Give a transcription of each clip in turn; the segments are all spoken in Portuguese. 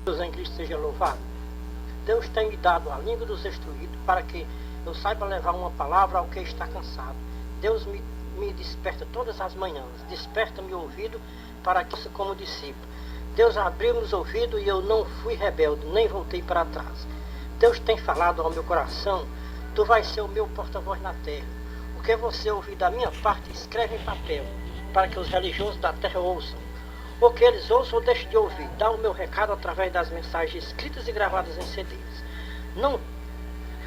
Deus em Cristo seja louvado. Deus tem me dado a língua dos instruídos para que eu saiba levar uma palavra ao que está cansado. Deus me desperta todas as manhãs, desperta meu ouvido para que eu seja como discípulo. Deus abriu meus ouvidos e eu não fui rebelde, nem voltei para trás. Deus tem falado ao meu coração, tu vais ser o meu porta-voz na terra. O que você ouvir da minha parte, escreve em papel, para que os religiosos da terra ouçam. Ou que eles ouçam ou deixem de ouvir, dá o meu recado através das mensagens escritas e gravadas em CDs.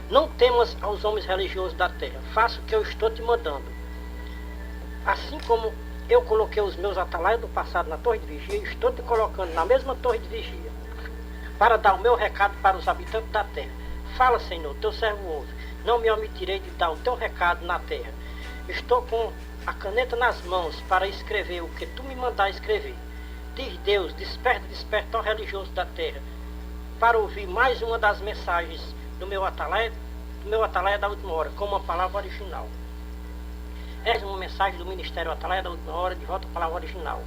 Não temas aos homens religiosos da terra, faça o que eu estou te mandando. Assim como eu coloquei os meus atalaios do passado na torre de vigia, estou te colocando na mesma torre de vigia, para dar o meu recado para os habitantes da terra. Fala, Senhor, teu servo ouve, não me omitirei de dar o teu recado na terra. Estou com a caneta nas mãos para escrever o que tu me mandar escrever. Diz Deus, desperta, ó religioso da terra, para ouvir mais uma das mensagens do meu atalaia da última hora, como uma palavra original. Essa é uma mensagem do Ministério Atalaia da última hora, de volta à palavra original.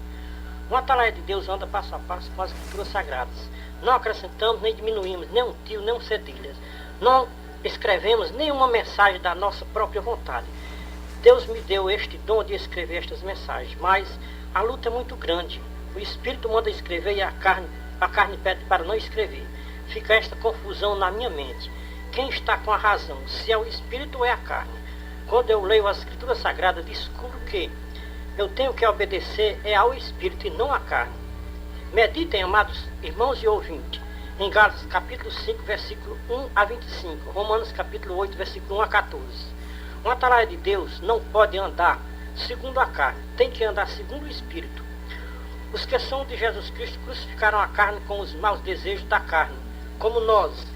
Um atalaia de Deus anda passo a passo com as escrituras sagradas. Não acrescentamos nem diminuímos, nem um tio, nem um cedilhas. Não escrevemos nenhuma mensagem da nossa própria vontade. Deus me deu este dom de escrever estas mensagens, mas a luta é muito grande. O Espírito manda escrever e a carne pede para não escrever. Fica esta confusão na minha mente. Quem está com a razão, se é o Espírito ou é a carne? Quando eu leio as Escrituras Sagradas, descubro que eu tenho que obedecer é ao Espírito e não à carne. Meditem, amados irmãos e ouvintes, em Gálatas capítulo 5, versículo 1 a 25, Romanos capítulo 8, versículo 1 a 14. Um atalaia de Deus não pode andar segundo a carne, tem que andar segundo o Espírito. Os que são de Jesus Cristo crucificaram a carne com os maus desejos da carne, como nós.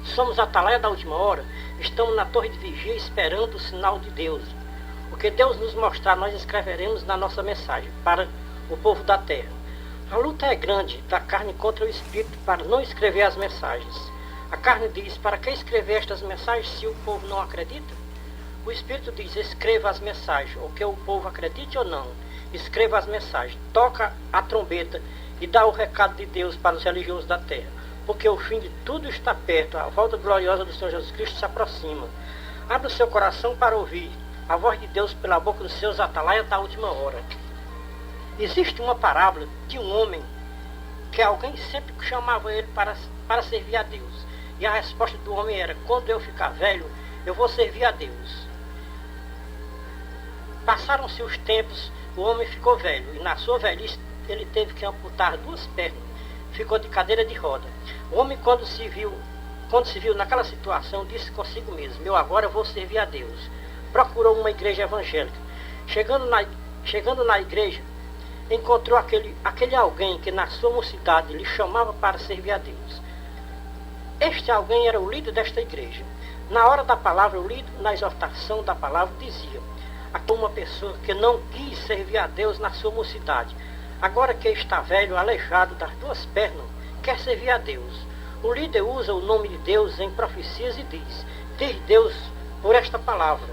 Somos atalaia da última hora, estamos na torre de vigia esperando o sinal de Deus. O que Deus nos mostrar, nós escreveremos na nossa mensagem para o povo da terra. A luta é grande da carne contra o Espírito para não escrever as mensagens. A carne diz, para que escrever estas mensagens se o povo não acredita? O Espírito diz, escreva as mensagens, ou que o povo acredite ou não. Escreva as mensagens, toca a trombeta e dá o recado de Deus para os religiosos da terra. Porque o fim de tudo está perto, a volta gloriosa do Senhor Jesus Cristo se aproxima. Abra o seu coração para ouvir a voz de Deus pela boca dos seus atalaias da última hora. Existe uma parábola de um homem que alguém sempre chamava ele para servir a Deus. E a resposta do homem era, quando eu ficar velho, eu vou servir a Deus. Passaram-se os tempos, o homem ficou velho, e na sua velhice ele teve que amputar 2 pernas, ficou de cadeira de roda. O homem, quando se viu naquela situação, disse consigo mesmo, eu agora vou servir a Deus. Procurou uma igreja evangélica. Chegando na igreja, encontrou aquele alguém que na sua mocidade lhe chamava para servir a Deus. Este alguém era o líder desta igreja. Na hora da palavra, o líder, na exortação da palavra, dizia, uma pessoa que não quis servir a Deus na sua mocidade, agora que está velho, aleijado das 2 pernas, quer servir a Deus. O líder usa o nome de Deus em profecias e diz Deus por esta palavra,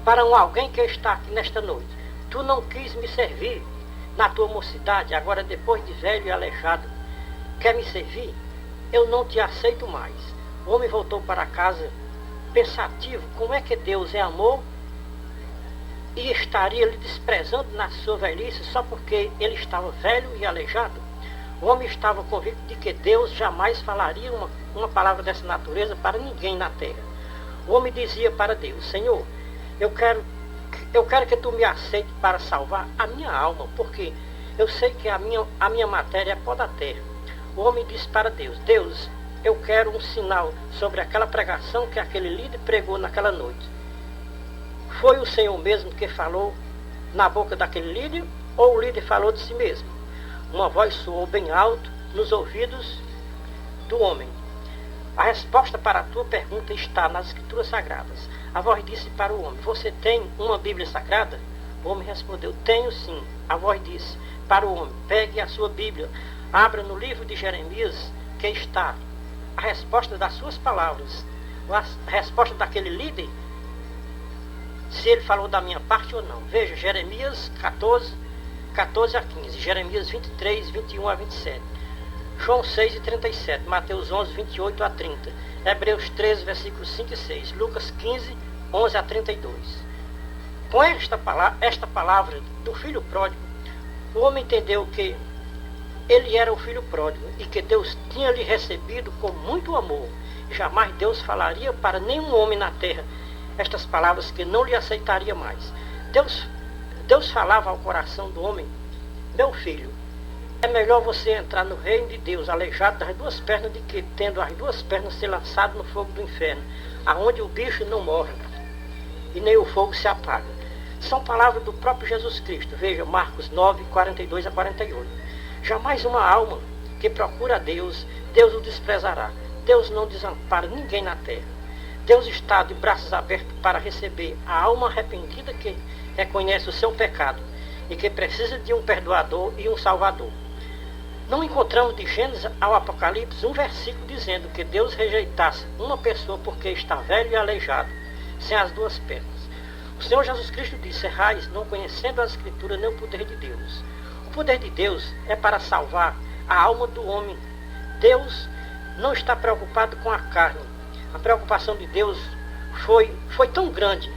para alguém que está aqui nesta noite, tu não quis me servir na tua mocidade, agora depois de velho e aleijado, quer me servir? Eu não te aceito mais. O homem voltou para casa pensativo, como é que Deus é amor e estaria lhe desprezando na sua velhice só porque ele estava velho e aleijado? O homem estava convicto de que Deus jamais falaria uma palavra dessa natureza para ninguém na terra. O homem dizia para Deus, Senhor, eu quero que tu me aceites para salvar a minha alma, porque eu sei que a minha matéria é pó da terra. O homem disse para Deus, Deus, eu quero um sinal sobre aquela pregação que aquele líder pregou naquela noite. Foi o Senhor mesmo que falou na boca daquele líder, ou o líder falou de si mesmo? Uma voz soou bem alto nos ouvidos do homem. A resposta para a tua pergunta está nas Escrituras Sagradas. A voz disse para o homem, você tem uma Bíblia Sagrada? O homem respondeu, tenho sim. A voz disse para o homem, pegue a sua Bíblia, abra no livro de Jeremias, que está a resposta das suas palavras, a resposta daquele líder, se ele falou da minha parte ou não. Veja, Jeremias 14, 14 a 15, Jeremias 23, 21 a 27, João 6 e 37, Mateus 11, 28 a 30, Hebreus 13, versículos 5 e 6, Lucas 15, 11 a 32. Com esta palavra do filho pródigo, o homem entendeu que ele era o filho pródigo e que Deus tinha lhe recebido com muito amor. Jamais Deus falaria para nenhum homem na terra estas palavras que não lhe aceitaria mais. Deus falava ao coração do homem: meu filho, é melhor você entrar no reino de Deus aleijado das duas pernas do que tendo as duas pernas ser lançado no fogo do inferno, aonde o bicho não morre e nem o fogo se apaga. São palavras do próprio Jesus Cristo. Veja Marcos 9, 42 a 48. Jamais uma alma que procura a Deus, Deus o desprezará. Deus não desampara ninguém na terra. Deus está de braços abertos para receber a alma arrependida que reconhece o seu pecado e que precisa de um perdoador e um salvador. Não encontramos de Gênesis ao Apocalipse um versículo dizendo que Deus rejeitasse uma pessoa porque está velho e aleijado, sem as duas pernas. O Senhor Jesus Cristo disse: errais, não conhecendo as Escrituras nem o poder de Deus. O poder de Deus é para salvar a alma do homem. Deus não está preocupado com a carne. A preocupação de Deus foi tão grande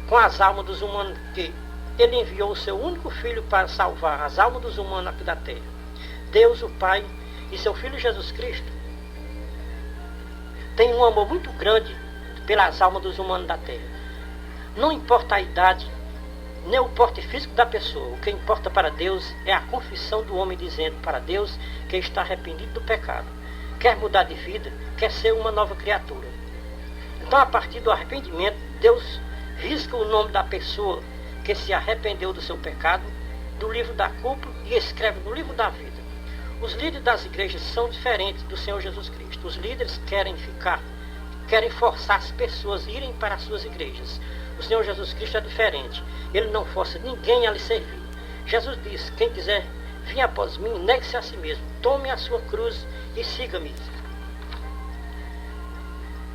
com as almas dos humanos que Ele enviou o seu único Filho para salvar as almas dos humanos aqui da terra. Deus, o Pai, e seu Filho Jesus Cristo têm um amor muito grande pelas almas dos humanos da terra. Não importa a idade, nem o porte físico da pessoa. O que importa para Deus é a confissão do homem dizendo para Deus que está arrependido do pecado, quer mudar de vida, quer ser uma nova criatura. Então, a partir do arrependimento, Deus risca o nome da pessoa que se arrependeu do seu pecado do livro da culpa e escreve no livro da vida. Os líderes das igrejas são diferentes do Senhor Jesus Cristo. Os líderes querem forçar as pessoas a irem para as suas igrejas. O Senhor Jesus Cristo é diferente. Ele não força ninguém a lhe servir. Jesus disse: quem quiser vir após mim, negue-se a si mesmo, tome a sua cruz e siga-me.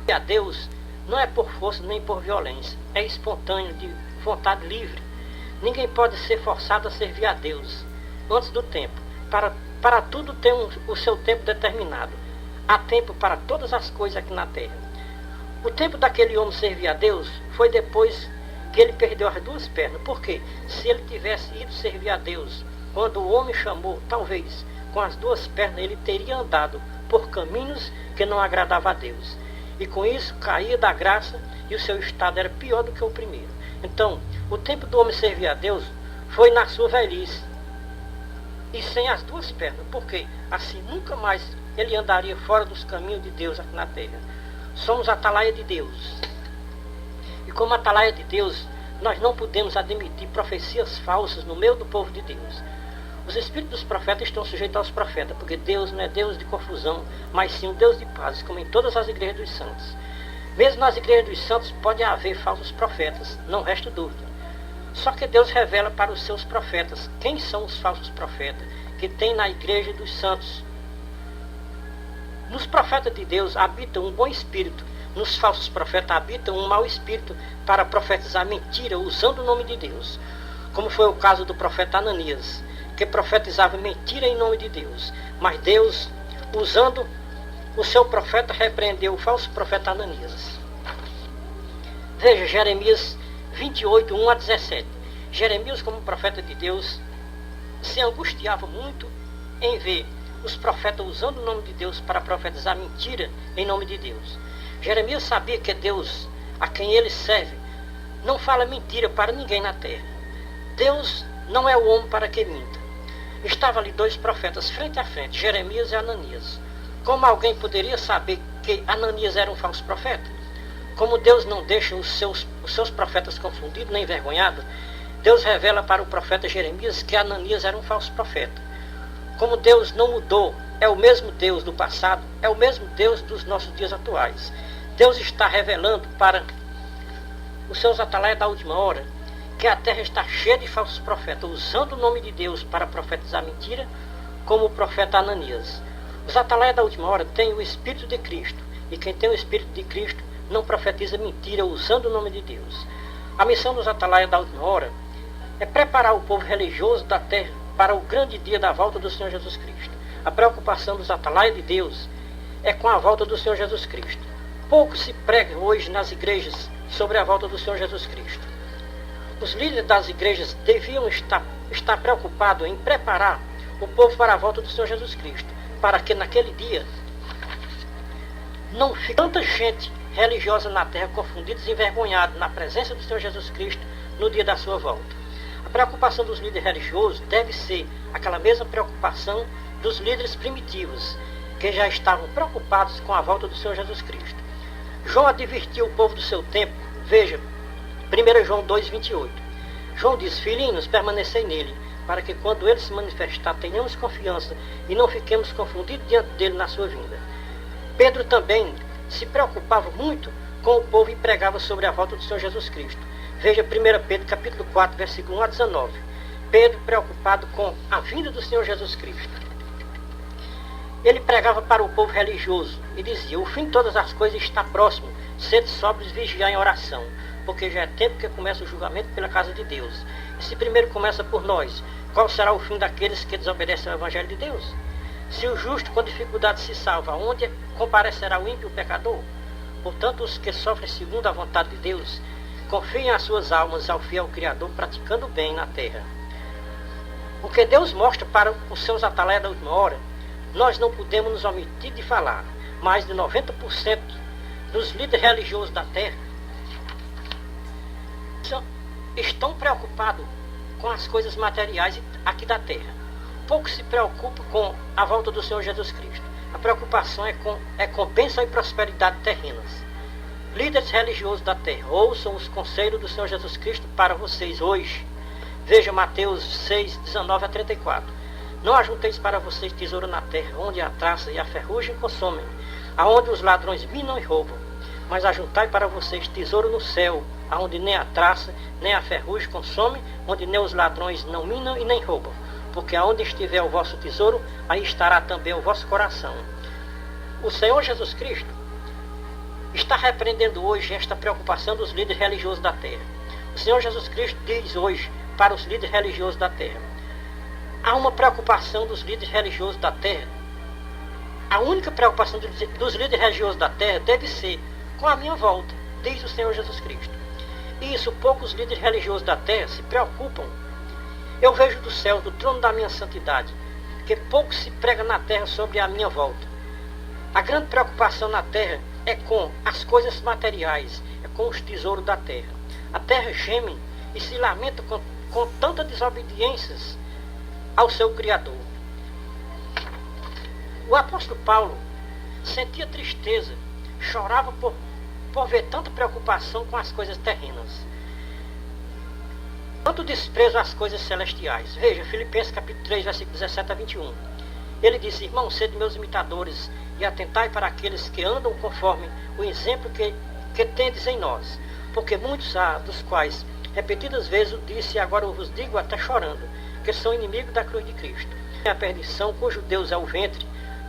E a Deus não é por força nem por violência, é espontâneo, de vontade livre. Ninguém pode ser forçado a servir a Deus antes do tempo. Para tudo tem o seu tempo determinado. Há tempo para todas as coisas aqui na terra. O tempo daquele homem servir a Deus foi depois que ele perdeu as duas pernas. Porque se ele tivesse ido servir a Deus quando o homem chamou, talvez com as duas pernas ele teria andado por caminhos que não agradavam a Deus. E com isso caía da graça e o seu estado era pior do que o primeiro. Então, o tempo do homem servir a Deus foi na sua velhice e sem as duas pernas, porque assim nunca mais ele andaria fora dos caminhos de Deus aqui na terra. Somos a atalaia de Deus. E como atalaia de Deus, nós não podemos admitir profecias falsas no meio do povo de Deus. Os espíritos dos profetas estão sujeitos aos profetas, porque Deus não é Deus de confusão, mas sim um Deus de paz, como em todas as igrejas dos santos. Mesmo nas igrejas dos santos pode haver falsos profetas, não resta dúvida. Só que Deus revela para os seus profetas quem são os falsos profetas que tem na igreja dos santos. Nos profetas de Deus habita um bom espírito, nos falsos profetas habita um mau espírito para profetizar mentira usando o nome de Deus, como foi o caso do profeta Ananias, que profetizava mentira em nome de Deus. Mas Deus, usando o seu profeta, repreendeu o falso profeta Ananias. Veja Jeremias 28, 1 a 17. Jeremias, como profeta de Deus, se angustiava muito em ver os profetas usando o nome de Deus para profetizar mentira em nome de Deus. Jeremias sabia que Deus, a quem ele serve, não fala mentira para ninguém na terra. Deus não é o homem para que minta. Estavam ali dois profetas frente a frente, Jeremias e Ananias. Como alguém poderia saber que Ananias era um falso profeta? Como Deus não deixa os seus profetas confundidos nem envergonhados, Deus revela para o profeta Jeremias que Ananias era um falso profeta. Como Deus não mudou, é o mesmo Deus do passado, é o mesmo Deus dos nossos dias atuais. Deus está revelando para os seus atalaias da última hora que a terra está cheia de falsos profetas, usando o nome de Deus para profetizar mentira, como o profeta Ananias. Os atalaias da última hora têm o Espírito de Cristo, e quem tem o Espírito de Cristo não profetiza mentira usando o nome de Deus. A missão dos atalaias da última hora é preparar o povo religioso da terra para o grande dia da volta do Senhor Jesus Cristo. A preocupação dos atalaias de Deus é com a volta do Senhor Jesus Cristo. Pouco se prega hoje nas igrejas sobre a volta do Senhor Jesus Cristo. Os líderes das igrejas deviam estar preocupados em preparar o povo para a volta do Senhor Jesus Cristo, para que naquele dia não fique tanta gente religiosa na terra confundida e envergonhada na presença do Senhor Jesus Cristo no dia da sua volta. A preocupação dos líderes religiosos deve ser aquela mesma preocupação dos líderes primitivos, que já estavam preocupados com a volta do Senhor Jesus Cristo. João advertiu o povo do seu tempo. Veja, 1 João 2,28. João diz: filhinhos, permanecei nele, para que quando ele se manifestar tenhamos confiança e não fiquemos confundidos diante dele na sua vinda. Pedro também se preocupava muito com o povo e pregava sobre a volta do Senhor Jesus Cristo. Veja 1 Pedro capítulo 4, versículo 1 a 19. Pedro preocupado com a vinda do Senhor Jesus Cristo. Ele pregava para o povo religioso e dizia: o fim de todas as coisas está próximo, sede sóbrios e vigiar em oração, porque já é tempo que começa o julgamento pela casa de Deus. E se primeiro começa por nós, qual será o fim daqueles que desobedecem ao Evangelho de Deus? Se o justo com dificuldade se salva, onde comparecerá o ímpio e o pecador? Portanto, os que sofrem segundo a vontade de Deus, confiem as suas almas ao fiel Criador, praticando o bem na terra. O que Deus mostra para os seus atalaias da última hora, nós não podemos nos omitir de falar. Mais de 90% dos líderes religiosos da terra estão preocupados com as coisas materiais aqui da terra. Pouco se preocupa com a volta do Senhor Jesus Cristo. A preocupação é com bênção e prosperidade terrenas. Líderes religiosos da terra, ouçam os conselhos do Senhor Jesus Cristo para vocês hoje. Veja Mateus 6, 19 a 34. Não ajunteis para vocês tesouro na terra, onde a traça e a ferrugem consomem, aonde os ladrões minam e roubam. Mas ajuntai para vocês tesouro no céu, aonde nem a traça, nem a ferrugem consomem, onde nem os ladrões não minam e nem roubam. Porque aonde estiver o vosso tesouro, aí estará também o vosso coração. O Senhor Jesus Cristo está repreendendo hoje esta preocupação dos líderes religiosos da terra. O Senhor Jesus Cristo diz hoje para os líderes religiosos da terra: há uma preocupação dos líderes religiosos da terra. A única preocupação dos líderes religiosos da terra deve ser com a minha volta, diz o Senhor Jesus Cristo. E isso poucos líderes religiosos da terra se preocupam. Eu vejo do céu, do trono da minha santidade, que pouco se prega na terra sobre a minha volta. A grande preocupação na terra é com as coisas materiais, é com os tesouros da terra. A terra geme e se lamenta com tanta desobediência ao seu Criador. O apóstolo Paulo sentia tristeza, chorava por ver tanta preocupação com as coisas terrenas, tanto desprezo às coisas celestiais. Veja, Filipenses capítulo 3, versículo 17 a 21. Ele disse: irmãos, sede meus imitadores, e atentai para aqueles que andam conforme o exemplo que tendes em nós. Porque muitos há, dos quais repetidas vezes o disse, e agora eu vos digo até chorando, que são inimigos da cruz de Cristo. A perdição, cujo Deus é o ventre,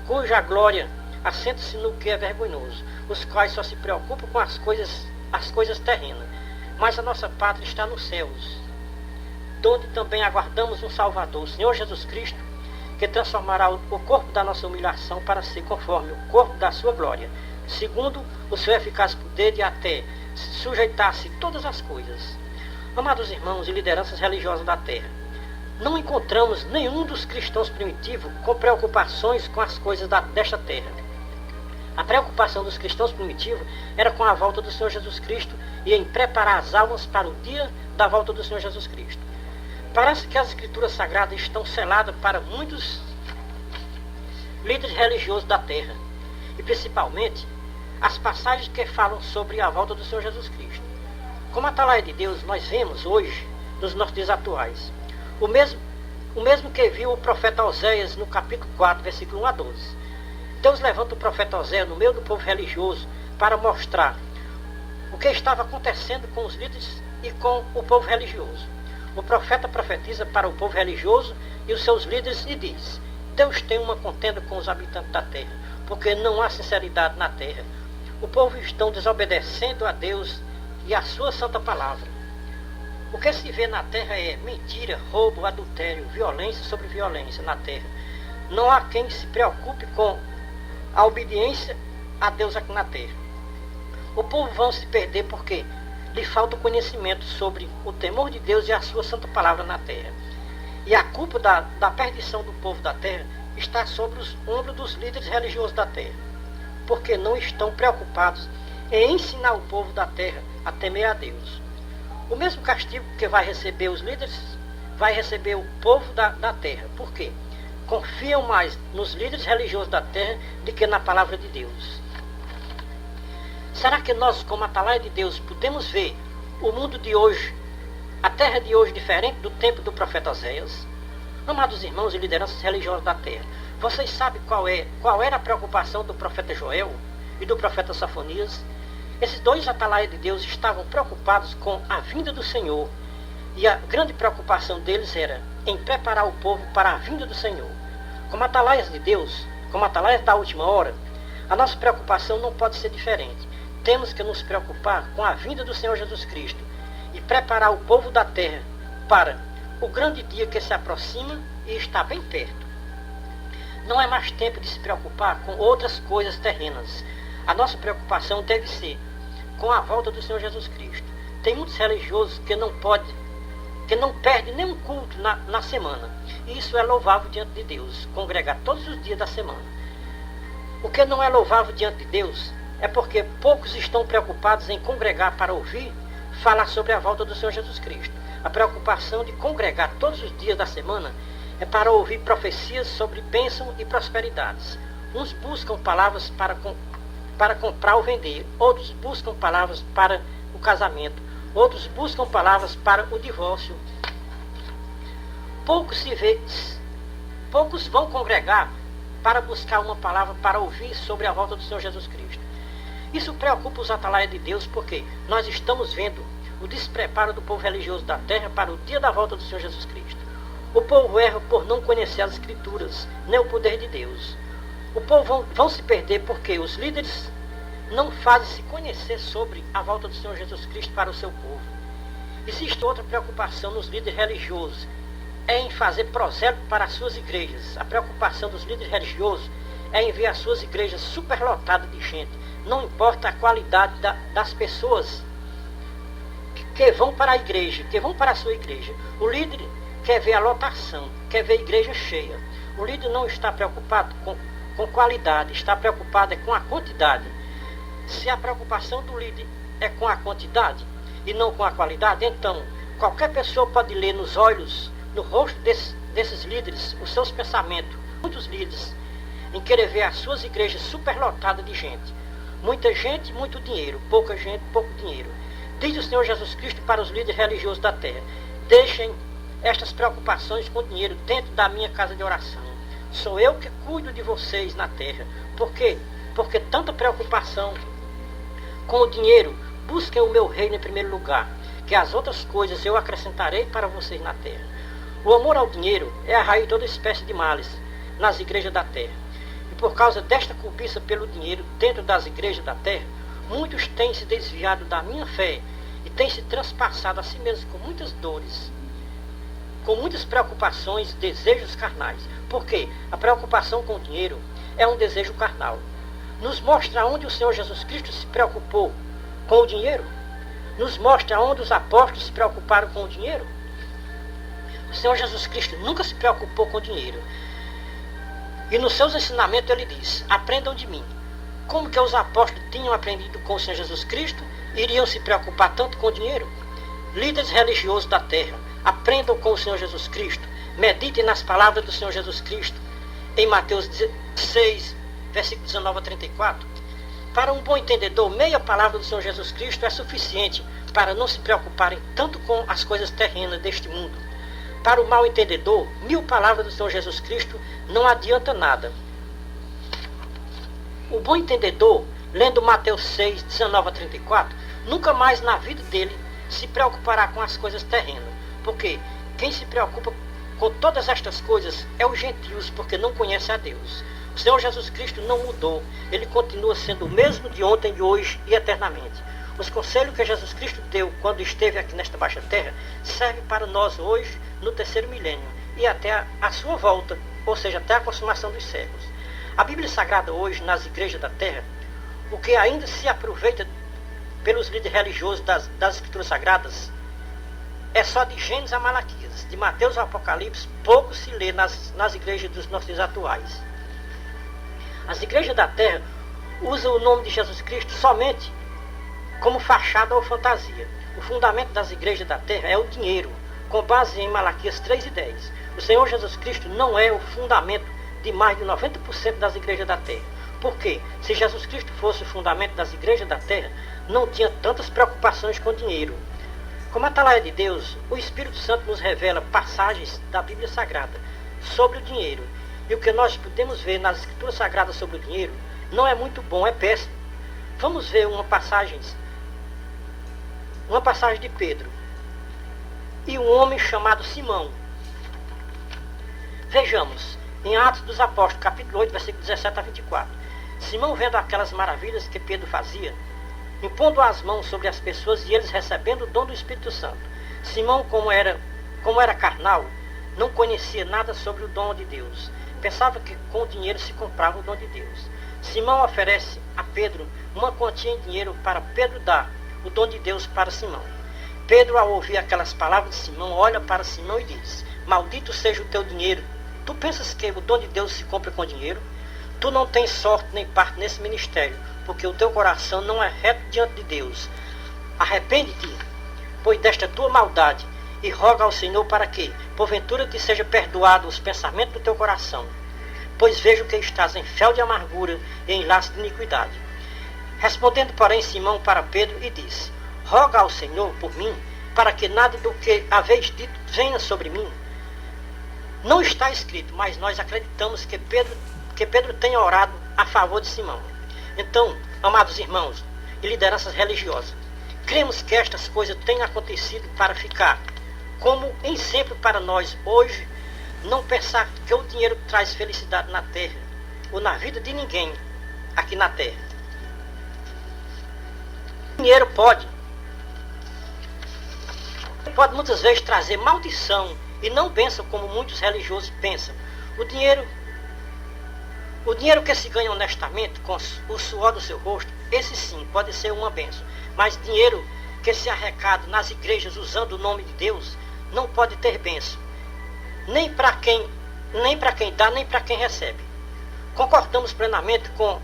cuja glória assenta-se no que é vergonhoso, os quais só se preocupam com as coisas terrenas. Mas a nossa pátria está nos céus, donde também aguardamos um Salvador, o Senhor Jesus Cristo, que transformará o corpo da nossa humilhação para ser conforme o corpo da sua glória, segundo o seu eficaz poder, e até sujeitar-se todas as coisas. Amados irmãos e lideranças religiosas da terra, não encontramos nenhum dos cristãos primitivos com preocupações com as coisas desta terra. A preocupação dos cristãos primitivos era com a volta do Senhor Jesus Cristo e em preparar as almas para o dia da volta do Senhor Jesus Cristo. Parece que as escrituras sagradas estão seladas para muitos líderes religiosos da terra, e principalmente as passagens que falam sobre a volta do Senhor Jesus Cristo. Como atalaia de Deus, nós vemos hoje, nos nossos dias atuais, o mesmo que viu o profeta Oséias no capítulo 4, versículo 1 a 12. Deus levanta o profeta Oséias no meio do povo religioso para mostrar o que estava acontecendo com os líderes e com o povo religioso. O profeta profetiza para o povo religioso e os seus líderes e diz: Deus tem uma contenda com os habitantes da terra, porque não há sinceridade na terra. O povo está desobedecendo a Deus e a sua santa palavra. O que se vê na terra é mentira, roubo, adultério, violência sobre violência na terra. Não há quem se preocupe com a obediência a Deus aqui na terra. O povo vão se perder porque lhe falta o conhecimento sobre o temor de Deus e a sua santa palavra na terra. E a culpa da perdição do povo da terra está sobre os ombros dos líderes religiosos da terra, porque não estão preocupados em ensinar o povo da terra a temer a Deus. O mesmo castigo que vai receber os líderes, vai receber o povo da terra. Por quê? Confiam mais nos líderes religiosos da terra do que na palavra de Deus. Será que nós, como atalaia de Deus, podemos ver o mundo de hoje, a terra de hoje, diferente do tempo do profeta Oséias? Amados irmãos e lideranças religiosas da terra, vocês sabem qual era a preocupação do profeta Joel e do profeta Sofonias? Esses dois atalaias de Deus estavam preocupados com a vinda do Senhor. E a grande preocupação deles era em preparar o povo para a vinda do Senhor. Como atalaias de Deus, como atalaias da última hora, a nossa preocupação não pode ser diferente. Temos que nos preocupar com a vinda do Senhor Jesus Cristo e preparar o povo da terra para o grande dia que se aproxima e está bem perto. Não é mais tempo de se preocupar com outras coisas terrenas. A nossa preocupação deve ser com a volta do Senhor Jesus Cristo. Tem muitos religiosos que não perdem nenhum culto na semana. E isso é louvável diante de Deus, congregar todos os dias da semana. O que não é louvável diante de Deus é porque poucos estão preocupados em congregar para ouvir falar sobre a volta do Senhor Jesus Cristo. A preocupação de congregar todos os dias da semana é para ouvir profecias sobre bênção e prosperidades. Uns buscam palavras para comprar ou vender, outros buscam palavras para o casamento, outros buscam palavras para o divórcio. Poucos vão congregar para buscar uma palavra para ouvir sobre a volta do Senhor Jesus Cristo. Isso preocupa os atalaias de Deus porque nós estamos vendo o despreparo do povo religioso da terra para o dia da volta do Senhor Jesus Cristo. O povo erra por não conhecer as Escrituras, nem o poder de Deus. O povo vão se perder porque os líderes não fazem se conhecer sobre a volta do Senhor Jesus Cristo para o seu povo. Existe outra preocupação nos líderes religiosos, é em fazer prosélito para as suas igrejas. A preocupação dos líderes religiosos é em ver as suas igrejas superlotadas de gente. Não importa a qualidade das pessoas que vão para a igreja, que vão para a sua igreja. O líder quer ver a lotação, quer ver a igreja cheia. O líder não está preocupado com qualidade, está preocupado com a quantidade. Se a preocupação do líder é com a quantidade e não com a qualidade, então qualquer pessoa pode ler nos olhos, no rosto desses líderes, os seus pensamentos. Muitos líderes em querer ver as suas igrejas superlotadas de gente. Muita gente, muito dinheiro. Pouca gente, pouco dinheiro. Diz o Senhor Jesus Cristo para os líderes religiosos da terra: deixem estas preocupações com dinheiro dentro da minha casa de oração. Sou eu que cuido de vocês na terra. Por quê? Porque tanta preocupação com o dinheiro. Busquem o meu reino em primeiro lugar, que as outras coisas eu acrescentarei para vocês na terra. O amor ao dinheiro é a raiz de toda espécie de males nas igrejas da terra. E por causa desta cobiça pelo dinheiro dentro das igrejas da terra, muitos têm se desviado da minha fé e têm se transpassado a si mesmos com muitas dores, com muitas preocupações, desejos carnais. Porque a preocupação com o dinheiro é um desejo carnal. Nos mostra onde o Senhor Jesus Cristo se preocupou com o dinheiro. Nos mostra onde os apóstolos se preocuparam com o dinheiro. O Senhor Jesus Cristo nunca se preocupou com o dinheiro. E nos seus ensinamentos ele diz: aprendam de mim. Como que os apóstolos tinham aprendido com o Senhor Jesus Cristo, iriam se preocupar tanto com o dinheiro? Líderes religiosos da terra, aprendam com o Senhor Jesus Cristo. Meditem nas palavras do Senhor Jesus Cristo. Em Mateus 6, versículo 19 a 34. Para um bom entendedor, meia palavra do Senhor Jesus Cristo é suficiente para não se preocuparem tanto com as coisas terrenas deste mundo. Para o mal entendedor, 1000 palavras do Senhor Jesus Cristo não adianta nada. O bom entendedor, lendo Mateus 6, 19 a 34, nunca mais na vida dele se preocupará com as coisas terrenas. Porque quem se preocupa com todas estas coisas é os gentios, porque não conhece a Deus. O Senhor Jesus Cristo não mudou. Ele continua sendo o mesmo de ontem, de hoje e eternamente. Os conselhos que Jesus Cristo deu quando esteve aqui nesta baixa terra servem para nós hoje, no terceiro milênio, e até a sua volta, ou seja, até a consumação dos séculos. A Bíblia Sagrada hoje, nas igrejas da terra, o que ainda se aproveita pelos líderes religiosos das Escrituras Sagradas, é só de Gênesis a Malaquias, de Mateus ao Apocalipse, pouco se lê nas igrejas dos nossos dias atuais. As igrejas da terra usam o nome de Jesus Cristo somente como fachada ou fantasia. O fundamento das igrejas da terra é o dinheiro, com base em Malaquias 3:10. O Senhor Jesus Cristo não é o fundamento de mais de 90% das igrejas da terra. Por quê? Se Jesus Cristo fosse o fundamento das igrejas da terra, não tinha tantas preocupações com dinheiro. Como atalaia de Deus, o Espírito Santo nos revela passagens da Bíblia Sagrada sobre o dinheiro. E o que nós podemos ver nas Escrituras Sagradas sobre o dinheiro não é muito bom, é péssimo. Vamos ver uma passagem de Pedro e um homem chamado Simão. Vejamos, em Atos dos Apóstolos, capítulo 8, versículo 17 a 24. Simão, vendo aquelas maravilhas que Pedro fazia, impondo as mãos sobre as pessoas e eles recebendo o dom do Espírito Santo. Simão, como era carnal, não conhecia nada sobre o dom de Deus. Pensava que com o dinheiro se comprava o dom de Deus. Simão oferece a Pedro uma quantia em dinheiro para Pedro dar o dom de Deus para Simão. Pedro, ao ouvir aquelas palavras de Simão, olha para Simão e diz: maldito seja o teu dinheiro. Tu pensas que o dom de Deus se compra com dinheiro? Tu não tens sorte nem parte nesse ministério, porque o teu coração não é reto diante de Deus. Arrepende-te, pois desta tua maldade, e roga ao Senhor para que, porventura, te seja perdoado os pensamentos do teu coração. Pois vejo que estás em fel de amargura e em laço de iniquidade. Respondendo, porém, Simão para Pedro e disse: roga ao Senhor por mim, para que nada do que haveis dito venha sobre mim. Não está escrito, mas nós acreditamos que Pedro tenha orado a favor de Simão. Então, amados irmãos e lideranças religiosas, cremos que estas coisas têm acontecido para ficar como exemplo para nós hoje. Não pensar que o dinheiro traz felicidade na terra ou na vida de ninguém aqui na terra. O dinheiro pode muitas vezes trazer maldição e não bênção, como muitos religiosos pensam. O dinheiro que se ganha honestamente com o suor do seu rosto, esse sim pode ser uma bênção. Mas dinheiro que se arrecada nas igrejas usando o nome de Deus não pode ter bênção. Nem para quem dá, nem para quem recebe. Concordamos plenamente com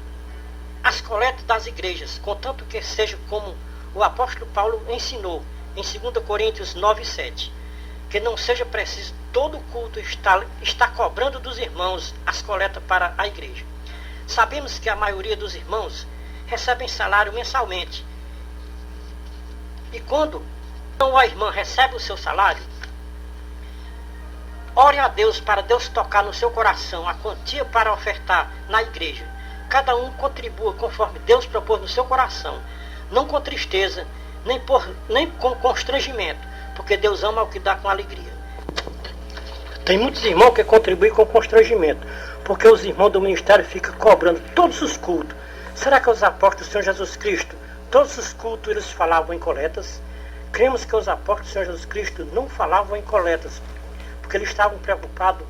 as coletas das igrejas, contanto que seja como o apóstolo Paulo ensinou em 2 Coríntios 9:7, que não seja preciso todo culto estar cobrando dos irmãos as coletas para a igreja. Sabemos que a maioria dos irmãos recebem salário mensalmente. E quando a irmã recebe o seu salário, ore a Deus para Deus tocar no seu coração a quantia para ofertar na igreja. Cada um contribua conforme Deus propôs no seu coração, não com tristeza, nem com constrangimento, porque Deus ama o que dá com alegria. Tem muitos irmãos que contribuem com constrangimento, porque os irmãos do ministério ficam cobrando todos os cultos. Será que os apóstolos do Senhor Jesus Cristo, todos os cultos eles falavam em coletas? Cremos que os apóstolos do Senhor Jesus Cristo não falavam em coletas, porque eles estavam preocupados,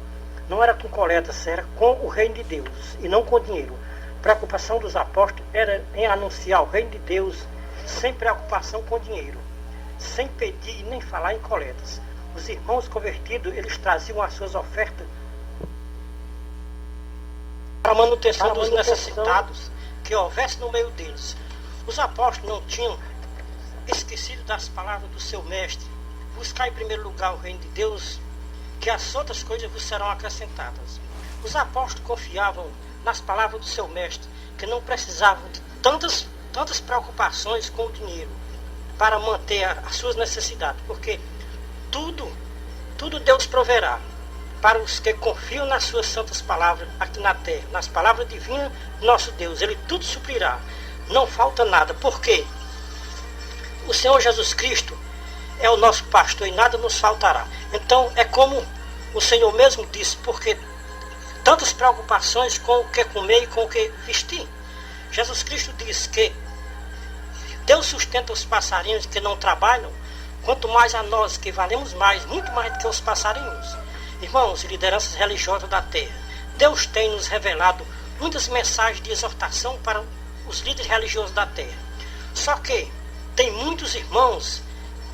não era com coletas, era com o reino de Deus e não com dinheiro. A preocupação dos apóstolos era em anunciar o reino de Deus, sem preocupação com dinheiro, sem pedir nem falar em coletas. Os irmãos convertidos, eles traziam as suas ofertas para a manutenção dos necessitados que houvesse no meio deles. Os apóstolos não tinham esquecido das palavras do seu mestre: buscar em primeiro lugar o reino de Deus, que as outras coisas vos serão acrescentadas. Os apóstolos confiavam nas palavras do seu mestre, que não precisavam de tantas preocupações com o dinheiro para manter as suas necessidades, porque tudo Deus proverá para os que confiam nas suas santas palavras aqui na terra, nas palavras divinas do nosso Deus. Ele tudo suprirá, não falta nada, porque o Senhor Jesus Cristo é o nosso pastor e nada nos faltará. Então é como o Senhor mesmo disse: porque tantas preocupações com o que comer e com o que vestir. Jesus Cristo disse que Deus sustenta os passarinhos que não trabalham, quanto mais a nós que valemos mais, muito mais do que os passarinhos. Irmãos e lideranças religiosas da terra, Deus tem nos revelado muitas mensagens de exortação para os líderes religiosos da terra. Só que tem muitos irmãos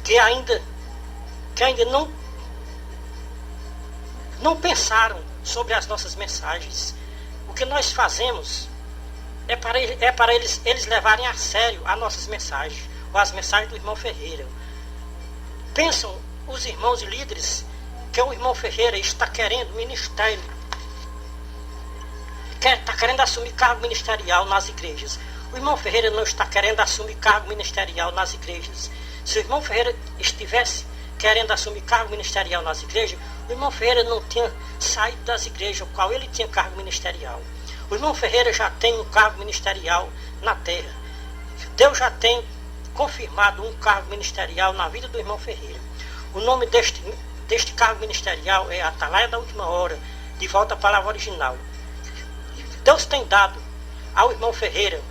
que ainda não pensaram sobre as nossas mensagens. O que nós fazemos é para eles levarem a sério as nossas mensagens, ou as mensagens do irmão Ferreira. Pensam os irmãos e líderes que o irmão Ferreira está querendo ministério, está querendo assumir cargo ministerial nas igrejas. O irmão Ferreira não está querendo assumir cargo ministerial nas igrejas. Se o irmão Ferreira estivesse querendo assumir cargo ministerial nas igrejas, o irmão Ferreira não tinha saído das igrejas, o qual ele tinha cargo ministerial. O irmão Ferreira já tem um cargo ministerial na terra. Deus já tem confirmado um cargo ministerial na vida do irmão Ferreira. O nome deste cargo ministerial é Atalaia da Última Hora, de volta à palavra original. Deus tem dado ao irmão Ferreira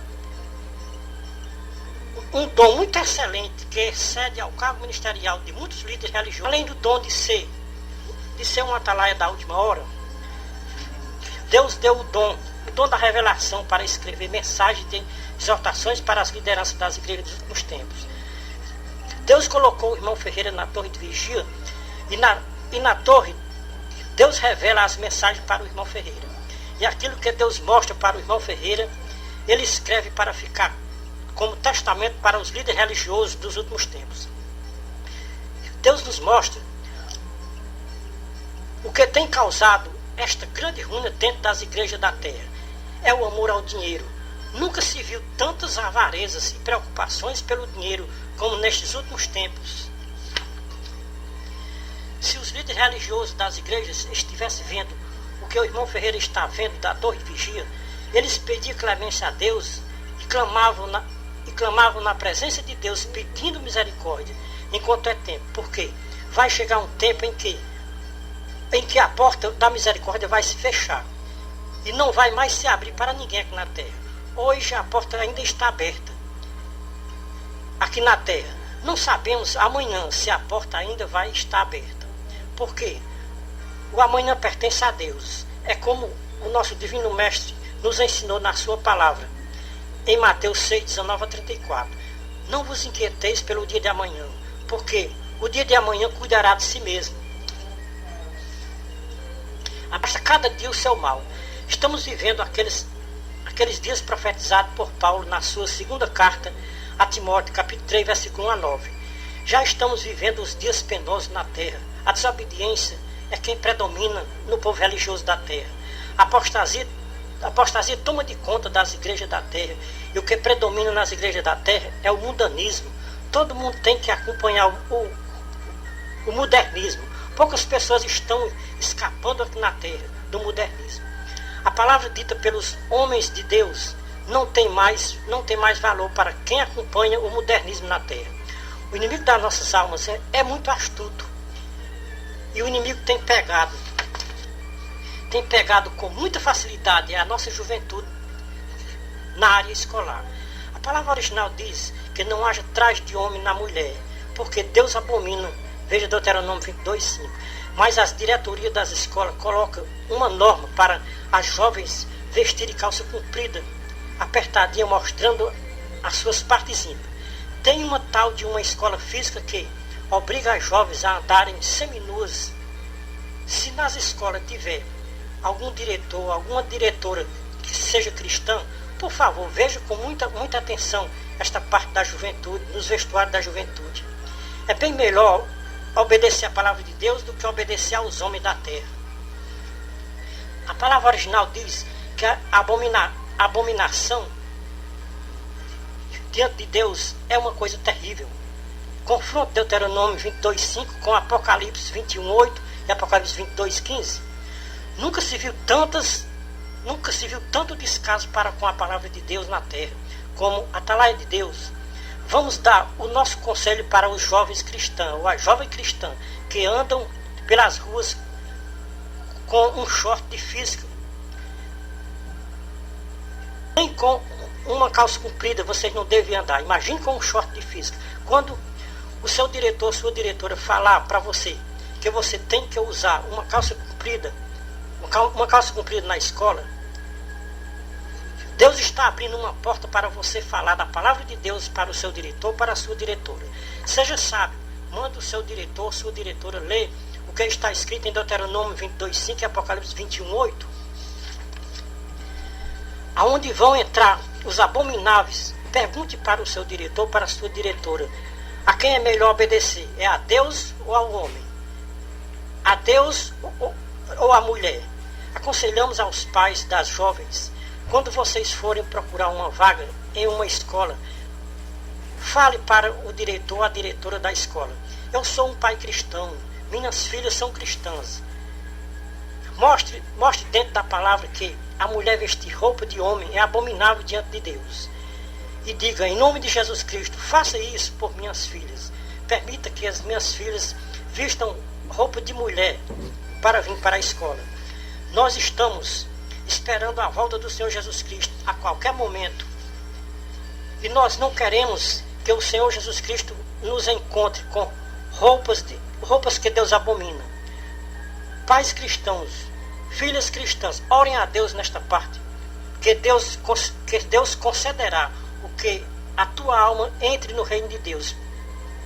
um dom muito excelente, que excede ao cargo ministerial de muitos líderes religiosos. Além do dom de ser um atalaia da última hora, Deus deu o dom da revelação para escrever mensagens de exortações para as lideranças das igrejas dos últimos tempos. Deus colocou o irmão Ferreira na torre de vigia, e na torre Deus revela as mensagens para o irmão Ferreira. E aquilo que Deus mostra para o irmão Ferreira, ele escreve para ficar como testamento para os líderes religiosos dos últimos tempos. Deus nos mostra o que tem causado esta grande ruína dentro das igrejas da terra. É o amor ao dinheiro. Nunca se viu tantas avarezas e preocupações pelo dinheiro como nestes últimos tempos. Se os líderes religiosos das igrejas estivessem vendo o que o irmão Ferreira está vendo da torre de vigia, eles pediam clemência a Deus e clamavam na presença de Deus, pedindo misericórdia, enquanto é tempo. Porque vai chegar um tempo em que a porta da misericórdia vai se fechar e não vai mais se abrir para ninguém aqui na terra. Hoje a porta ainda está aberta aqui na terra. Não sabemos amanhã se a porta ainda vai estar aberta. Porque o amanhã pertence a Deus. É como o nosso Divino Mestre nos ensinou na sua palavra, em Mateus 6, 19 a 34. Não vos inquieteis pelo dia de amanhã, porque o dia de amanhã cuidará de si mesmo. Basta cada dia o seu mal. Estamos vivendo aqueles dias profetizados por Paulo na sua segunda carta a Timóteo, capítulo 3, versículo 1 a 9. Já estamos vivendo os dias penosos na terra. A desobediência é quem predomina no povo religioso da terra. A apostasia toma de conta das igrejas da terra. E o que predomina nas igrejas da terra é o mundanismo. Todo mundo tem que acompanhar o modernismo. Poucas pessoas estão escapando aqui na terra do modernismo. A palavra dita pelos homens de Deus não tem mais valor para quem acompanha o modernismo na terra. O inimigo das nossas almas é muito astuto. E o inimigo tem pegado com muita facilidade a nossa juventude na área escolar. A palavra original diz que não haja traje de homem na mulher, porque Deus abomina, veja Deuteronômio 22, 5. Mas as diretorias das escolas colocam uma norma para as jovens vestirem calça comprida, apertadinha, mostrando as suas partes íntimas. Tem uma tal de uma escola física que obriga as jovens a andarem seminuas. Se nas escolas tiver algum diretor, alguma diretora que seja cristã, por favor, veja com muita atenção esta parte da juventude, nos vestuários da juventude. É bem melhor obedecer a palavra de Deus do que obedecer aos homens da terra. A palavra original diz que a abominação diante de Deus é uma coisa terrível. Confronto Deuteronômio 22, 5 com Apocalipse 21, 8 e Apocalipse 22, 15. Nunca se viu tanto descaso para com a palavra de Deus na terra, como atalaia de Deus. Vamos dar o nosso conselho para os jovens cristãos, ou a jovem cristã, que andam pelas ruas com um short de física, uma calça comprida vocês não devem andar. Imagine com um short de física. Quando o seu diretor, sua diretora falar para você que você tem que usar uma calça comprida na escola, Deus está abrindo uma porta para você falar da palavra de Deus para o seu diretor, para a sua diretora. Seja sábio, manda o seu diretor, sua diretora ler o que está escrito em Deuteronômio 22:5 e Apocalipse 21:8. Aonde vão entrar os abomináveis? Pergunte para o seu diretor, para a sua diretora, a quem é melhor obedecer? É a Deus ou ao homem? A Deus ou à mulher? Aconselhamos aos pais das jovens, quando vocês forem procurar uma vaga em uma escola, fale para o diretor ou a diretora da escola: eu sou um pai cristão, minhas filhas são cristãs. Mostre dentro da palavra que a mulher vestir roupa de homem é abominável diante de Deus. E diga: em nome de Jesus Cristo, faça isso por minhas filhas. Permita que as minhas filhas vistam roupa de mulher para vir para a escola. Nós estamos esperando a volta do Senhor Jesus Cristo a qualquer momento. E nós não queremos que o Senhor Jesus Cristo nos encontre com roupas que Deus abomina. Pais cristãos, filhas cristãs, orem a Deus nesta parte, que Deus concederá o que a tua alma entre no reino de Deus.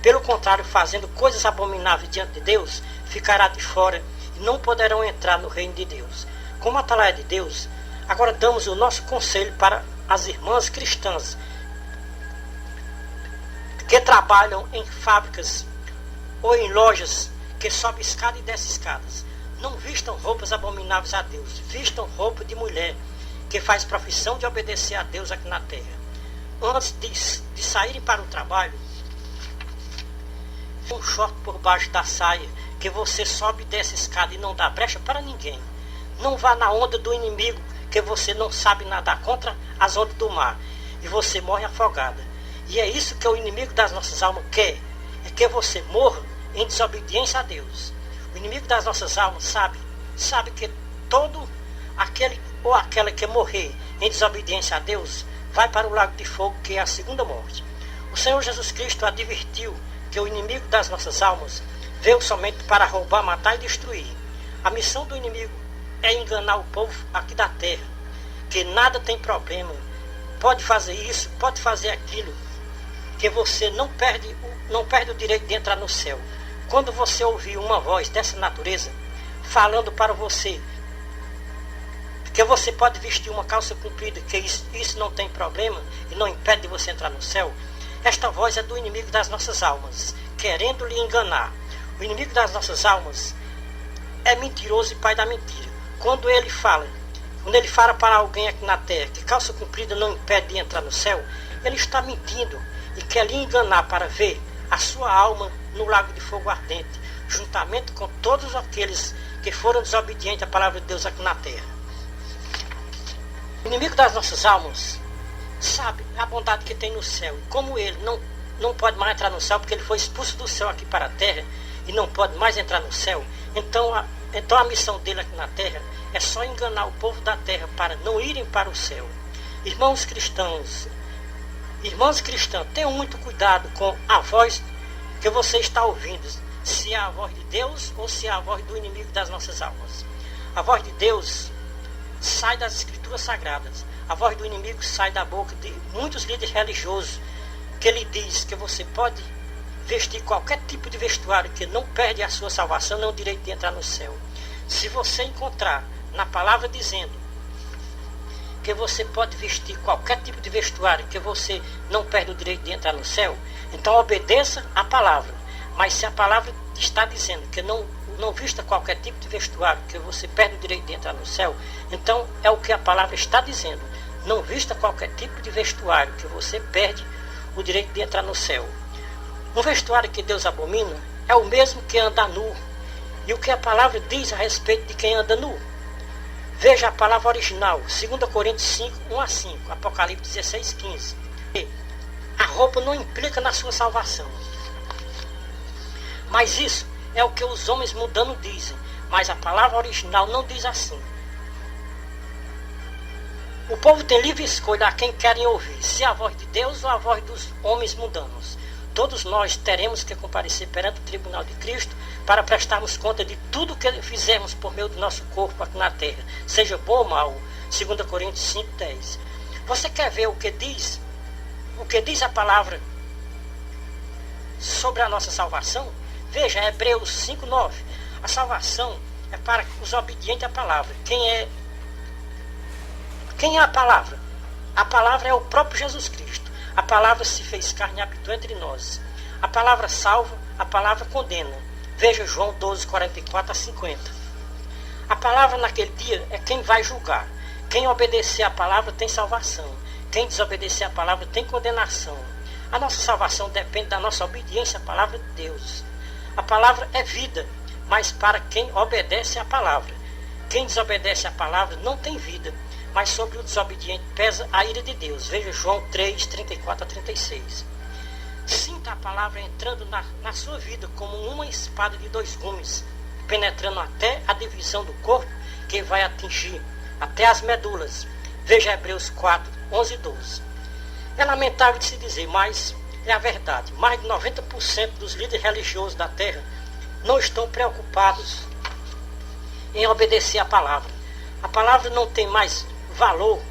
Pelo contrário, fazendo coisas abomináveis diante de Deus, ficará de fora e não poderão entrar no reino de Deus. Como atalaia de Deus, agora damos o nosso conselho para as irmãs cristãs que trabalham em fábricas ou em lojas, que sobe escada e desce escadas. Não vistam roupas abomináveis a Deus, vistam roupa de mulher que faz profissão de obedecer a Deus aqui na terra. Antes de saírem para o trabalho, um short por baixo da saia, que você sobe e desce escada e não dá brecha para ninguém. Não vá na onda do inimigo, que você não sabe nadar contra as ondas do mar, e você morre afogada. E é isso que o inimigo das nossas almas quer, é que você morra em desobediência a Deus. O inimigo das nossas almas sabe que todo aquele ou aquela que morrer em desobediência a Deus vai para o lago de fogo, que é a segunda morte. O Senhor Jesus Cristo advertiu que o inimigo das nossas almas veio somente para roubar, matar e destruir. A missão do inimigo é enganar o povo aqui da terra, que nada tem problema, pode fazer isso, pode fazer aquilo, que você não perde o direito de entrar no céu. Quando você ouvir uma voz dessa natureza falando para você que você pode vestir uma calça comprida, que isso não tem problema e não impede de você entrar no céu, esta voz é do inimigo das nossas almas, querendo lhe enganar. O inimigo das nossas almas é mentiroso e pai da mentira. Quando ele fala para alguém aqui na terra que calça comprida não impede de entrar no céu, ele está mentindo e quer lhe enganar para ver a sua alma no lago de fogo ardente, juntamente com todos aqueles que foram desobedientes à palavra de Deus aqui na terra. O inimigo das nossas almas sabe a bondade que tem no céu, e como ele não pode mais entrar no céu, porque ele foi expulso do céu aqui para a terra e não pode mais entrar no céu, então a missão dele aqui na terra é só enganar o povo da terra para não irem para o céu. Irmãs cristãs, tenham muito cuidado com a voz que você está ouvindo, se é a voz de Deus ou se é a voz do inimigo das nossas almas. A voz de Deus sai das escrituras sagradas. A voz do inimigo sai da boca de muitos líderes religiosos, que lhe diz que você pode vestir qualquer tipo de vestuário, que não perde a sua salvação, nem o direito de entrar no céu. Se você encontrar na palavra dizendo que você pode vestir qualquer tipo de vestuário, que você não perde o direito de entrar no céu, então obedeça a palavra. Mas se a palavra está dizendo que não vista qualquer tipo de vestuário, que você perde o direito de entrar no céu, então é o que a palavra está dizendo: não vista qualquer tipo de vestuário, que você perde o direito de entrar no céu. Um vestuário que Deus abomina é o mesmo que anda nu. E o que a palavra diz a respeito de quem anda nu? Veja a palavra original, 2 Coríntios 5, 1-5, Apocalipse 16, 15. A roupa não implica na sua salvação. Mas isso é o que os homens mudando dizem. Mas a palavra original não diz assim. O povo tem livre escolha a quem querem ouvir, se a voz de Deus ou a voz dos homens mundanos. Todos nós teremos que comparecer perante o tribunal de Cristo para prestarmos conta de tudo o que fizemos por meio do nosso corpo aqui na terra, seja bom ou mal. 2 Coríntios 5:10. Você quer ver o que diz a palavra sobre a nossa salvação? Veja, Hebreus 5:9. A salvação é para os obedientes à palavra. Quem é a palavra? A palavra é o próprio Jesus Cristo. A palavra se fez carne e habitou entre nós. A palavra salva, a palavra condena. Veja João 12:44-50. A palavra naquele dia é quem vai julgar. Quem obedecer à palavra tem salvação. Quem desobedecer à palavra tem condenação. A nossa salvação depende da nossa obediência à palavra de Deus. A palavra é vida, mas para quem obedece à palavra. Quem desobedece à palavra não tem vida, mas sobre o desobediente pesa a ira de Deus. Veja João 3:34-36. Sinta a palavra entrando na sua vida como uma espada de 2 gumes, penetrando até a divisão do corpo, que vai atingir até as medulas. Veja Hebreus 4:11-12. É lamentável de se dizer, mas é a verdade. Mais de 90% dos líderes religiosos da terra não estão preocupados em obedecer à palavra. A palavra não tem mais valor.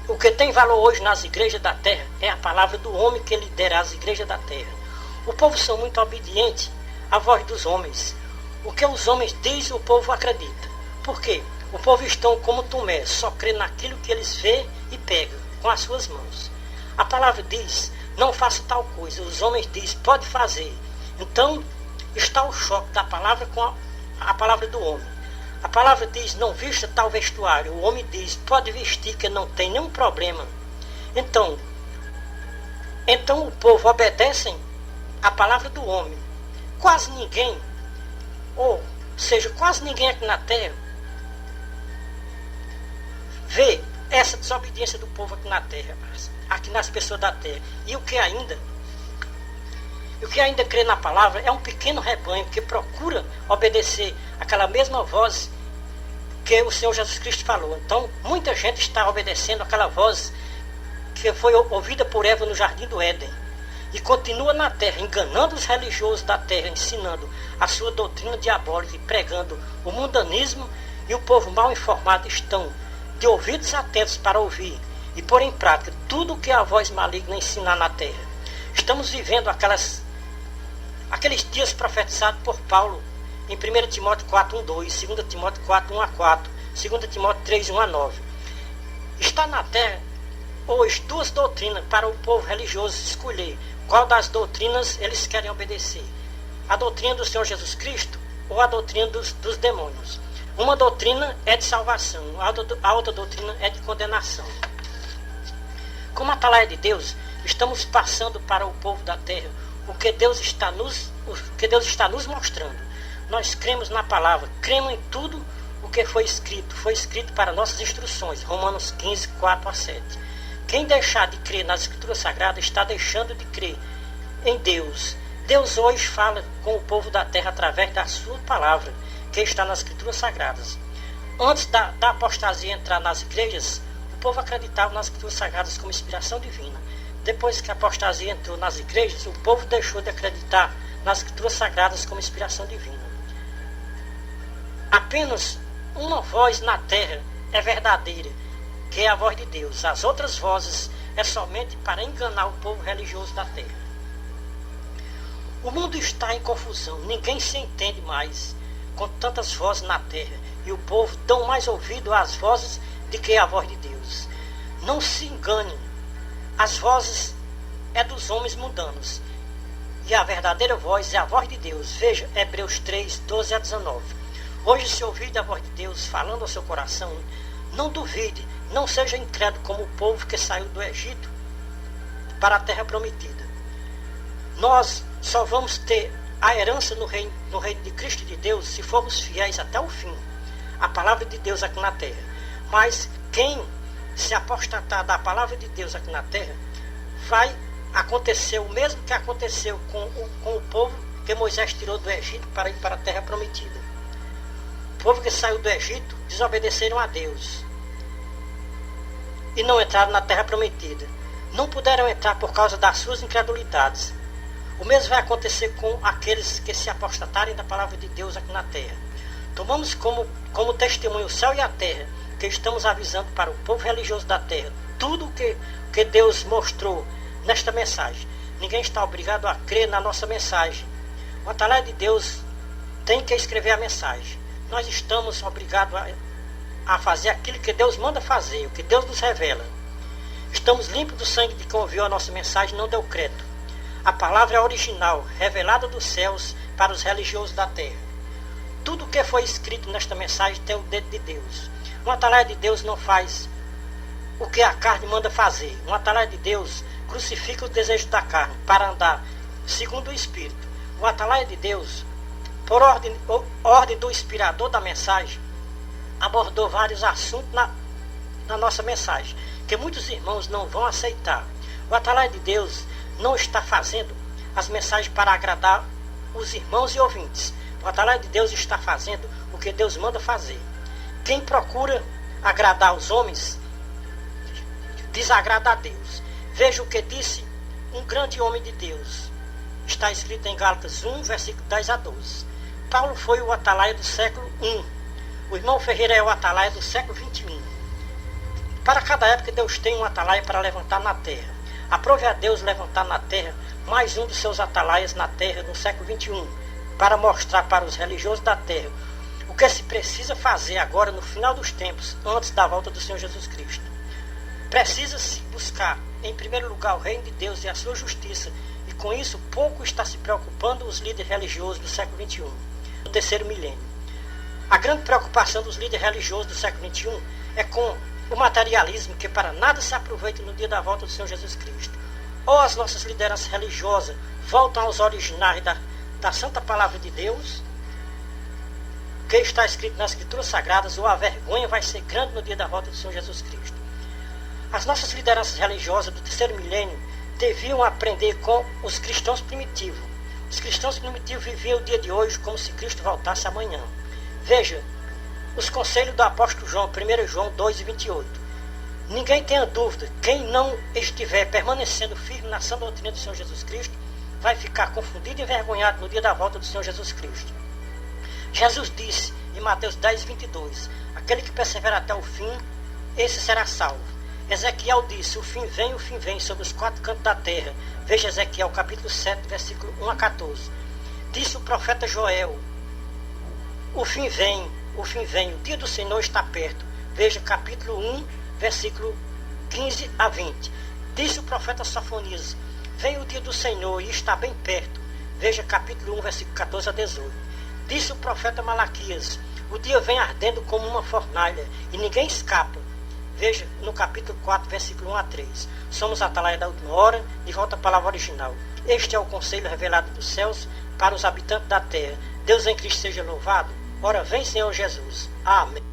O que tem valor hoje nas igrejas da terra é a palavra do homem que lidera as igrejas da terra. O povo são muito obedientes à voz dos homens. O que os homens dizem, o povo acredita. Por quê? O povo estão como Tomé, só crê naquilo que eles vê e pegam com as suas mãos. A palavra diz, não faça tal coisa. Os homens dizem, pode fazer. Então, está o choque da palavra com a palavra do homem. A palavra diz, não vista tal vestuário. O homem diz, pode vestir, que não tem nenhum problema. Então o povo obedece à palavra do homem. Quase ninguém, ou seja, quase ninguém aqui na terra vê essa desobediência do povo aqui na terra, aqui nas pessoas da terra. E o que ainda crê na palavra é um pequeno rebanho que procura obedecer aquela mesma voz que o Senhor Jesus Cristo falou. Então, muita gente está obedecendo aquela voz que foi ouvida por Eva no Jardim do Éden. E continua na terra, enganando os religiosos da terra, ensinando a sua doutrina diabólica e pregando o mundanismo. E o povo mal informado estão de ouvidos atentos para ouvir e pôr em prática tudo o que a voz maligna ensinar na terra. Estamos vivendo aqueles dias profetizados por Paulo em 1 Timóteo 4:1-2, 2 Timóteo 4:1-4, 2 Timóteo 3:1-9. Está na terra hoje 2 doutrinas para o povo religioso escolher qual das doutrinas eles querem obedecer. A doutrina do Senhor Jesus Cristo ou a doutrina dos demônios. Uma doutrina é de salvação, a outra doutrina é de condenação. Como atalaia de Deus, estamos passando para o povo da terra o que Deus está nos mostrando. Nós cremos na palavra, cremos em tudo o que foi escrito para nossas instruções. Romanos 15:4-7. Quem deixar de crer nas Escrituras Sagradas está deixando de crer em Deus. Deus hoje fala com o povo da terra através da sua palavra, que está nas Escrituras Sagradas. Antes da apostasia entrar nas igrejas, o povo acreditava nas Escrituras Sagradas como inspiração divina. Depois que a apostasia entrou nas igrejas, o povo deixou de acreditar nas Escrituras Sagradas como inspiração divina. Apenas uma voz na terra é verdadeira, que é a voz de Deus. As outras vozes é somente para enganar o povo religioso da terra. O mundo está em confusão, ninguém se entende mais com tantas vozes na terra, e o povo dão mais ouvido às vozes do que à voz de Deus. Não se engane, as vozes é dos homens mundanos, e a verdadeira voz é a voz de Deus. Veja Hebreus 3:12-19. Hoje, se ouvir a voz de Deus falando ao seu coração, não duvide, não seja incrédulo como o povo que saiu do Egito para a terra prometida. Nós só vamos ter a herança no reino de Cristo e de Deus se formos fiéis até o fim. A palavra de Deus aqui na terra. Mas quem se apostatar da palavra de Deus aqui na terra, vai acontecer o mesmo que aconteceu com o povo que Moisés tirou do Egito para ir para a terra prometida. O povo que saiu do Egito desobedeceram a Deus. e não entraram na terra prometida. Não puderam entrar por causa das suas incredulidades. O mesmo vai acontecer com aqueles que se apostatarem da palavra de Deus aqui na terra. Tomamos como testemunho o céu e a terra, que estamos avisando para o povo religioso da terra tudo o que Deus mostrou nesta mensagem. Ninguém está obrigado a crer na nossa mensagem. O atalaia de Deus tem que escrever a mensagem. Nós estamos obrigados a fazer aquilo que Deus manda fazer, o que Deus nos revela. Estamos limpos do sangue de quem ouviu a nossa mensagem e não deu crédito. A palavra é original, revelada dos céus para os religiosos da terra. Tudo o que foi escrito nesta mensagem tem o dedo de Deus. Um atalaia de Deus não faz o que a carne manda fazer. Um atalaia de Deus crucifica os desejos da carne para andar segundo o Espírito. O atalaia de Deus, por ordem do inspirador da mensagem, abordou vários assuntos na nossa mensagem, que muitos irmãos não vão aceitar. O atalaia de Deus não está fazendo as mensagens para agradar os irmãos e ouvintes. O atalaia de Deus está fazendo o que Deus manda fazer. Quem procura agradar os homens, desagrada a Deus. Veja o que disse um grande homem de Deus. Está escrito em Gálatas 1, versículo 10 a 12. Paulo foi o atalaia do século I. O irmão Ferreira é o atalaia do século XXI. Para cada época, Deus tem um atalaia para levantar na terra. Aprove a Deus levantar na terra mais um dos seus atalaias na terra no século XXI, para mostrar para os religiosos da terra o que se precisa fazer agora no final dos tempos, antes da volta do Senhor Jesus Cristo. Precisa-se buscar, em primeiro lugar, o reino de Deus e a sua justiça, e com isso pouco está se preocupando os líderes religiosos do século XXI, no terceiro milênio. A grande preocupação dos líderes religiosos do século XXI é com o materialismo, que para nada se aproveita no dia da volta do Senhor Jesus Cristo. Ou as nossas lideranças religiosas voltam aos originais da Santa Palavra de Deus, que está escrito nas Escrituras Sagradas, ou a vergonha vai ser grande no dia da volta do Senhor Jesus Cristo. As nossas lideranças religiosas do terceiro milênio deviam aprender com os cristãos primitivos. Os cristãos primitivos viviam o dia de hoje como se Cristo voltasse amanhã. Veja os conselhos do apóstolo João, 1 João 2 e 28. Ninguém tenha dúvida, quem não estiver permanecendo firme na sã doutrina do Senhor Jesus Cristo, vai ficar confundido e envergonhado no dia da volta do Senhor Jesus Cristo. Jesus disse em Mateus 10, 22, aquele que persevera até o fim, esse será salvo. Ezequiel disse, o fim vem sobre os quatro cantos da terra. Veja Ezequiel capítulo 7, versículo 1 a 14. Disse o profeta Joel, o fim vem, o dia do Senhor está perto. Veja capítulo 1, versículo 15 a 20. Disse o profeta Sofonias, vem o dia do Senhor e está bem perto. Veja capítulo 1, versículo 14 a 18. Disse o profeta Malaquias, o dia vem ardendo como uma fornalha e ninguém escapa. Veja no capítulo 4, versículo 1 a 3. Somos a atalaia da última hora, de volta à palavra original. Este é o conselho revelado dos céus para os habitantes da terra. Deus em Cristo seja louvado. Ora vem, Senhor Jesus. Amém.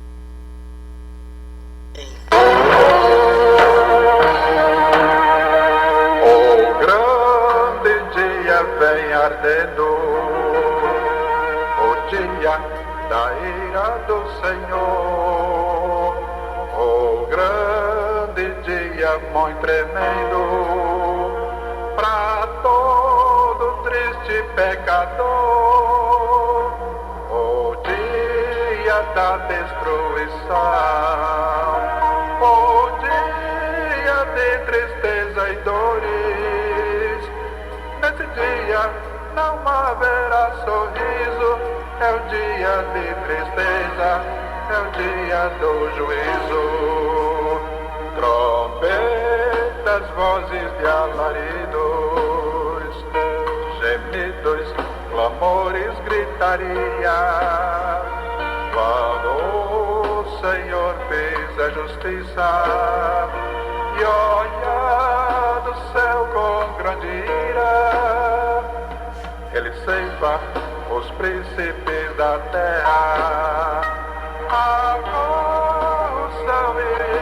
O grande dia vem ardendo, o dia da ira do Senhor. O grande dia muito tremendo para todo triste pecador. O dia da destruição, o dia de tristeza e dores. Nesse dia não haverá sorriso, é o dia de tristeza, é o dia do juízo. Trombetas, vozes de alaridos, gemidos, clamores, gritaria. Quando o Senhor fez a justiça e olha do céu com grande ira, Ele ceifa os príncipes da terra, a corrupção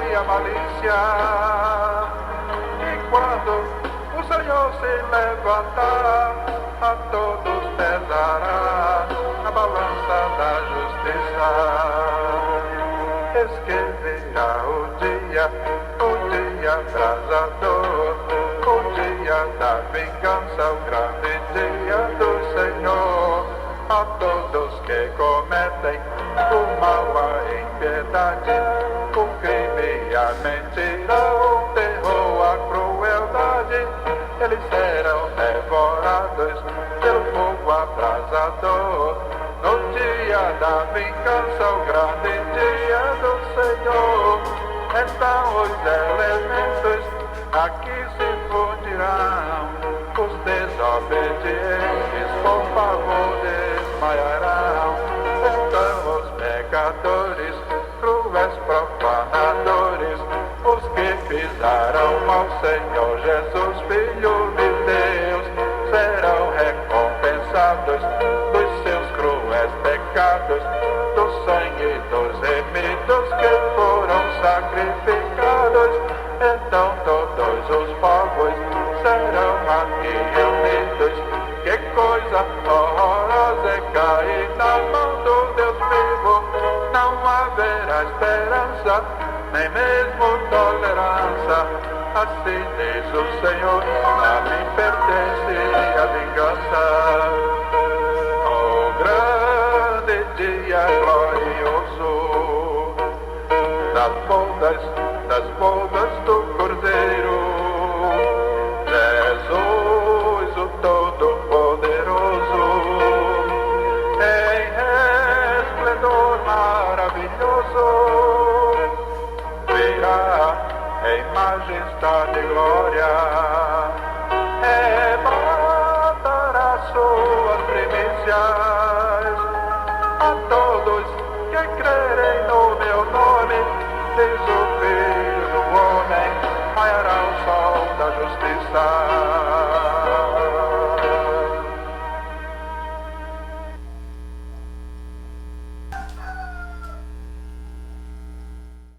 e a malícia. E quando o Senhor se levantar, a todos pesará na balança da justiça. Eis que virá o dia dia atrasador, o dia da vingança, o grande dia do Senhor. A todos que cometem o mal, a impiedade, o crime, a mentira, o terror, a crueldade, eles serão devorados pelo fogo abrasador. No dia da vingança, o grande dia do Senhor, então os elementos aqui se fundirão, os desobedientes por favor desmaiarão. Então os pecadores, cruéis profanadores, os que fizeram ao Senhor Jesus, Filho de Deus, serão recompensados dos seus cruéis pecados, do sangue dos remidos que foram sacrificados. Então todos os povos serão aqui reunidos. Que coisa horrorosa é cair na mão do Deus vivo. Não haverá esperança, nem mesmo tolerância. Assim diz o Senhor, a mim pertence a vingança. Oh, grande dia glorioso das bodas do Cordeiro, Jesus o Todo-Poderoso, em esplendor maravilhoso, virá em majestade e glória, arrebatará suas primícias.